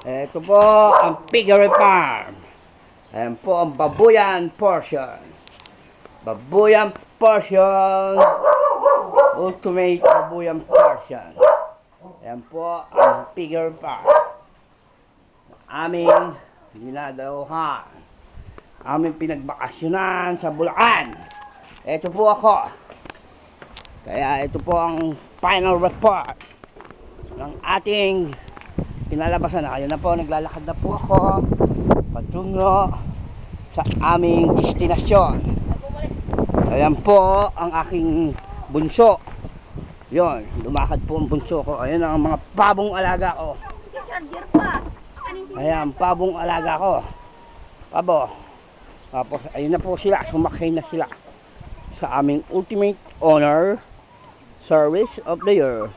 Ito po ang piggery farm. Ayan po ang babuyan portion. Babuyan portion. Ultimate babuyan portion. Ayan po ang piggery farm. Aming dinadaluhan. Aming pinagbakasyonan sa Bulacan. Ito po ako. Kaya ito po ang final report ng ating pinalabasan na. Ayun na po, naglalakad na po ako patungo sa aming destinasyon. Ayan po ang aking bunso. Yun, lumakad po ang bunso ko. Ayun ang mga pabong alaga ko. Ayan, pabong alaga ko. Pabo. Tapos ayun na po sila, sumakay na sila sa aming ultimate honor service of the year.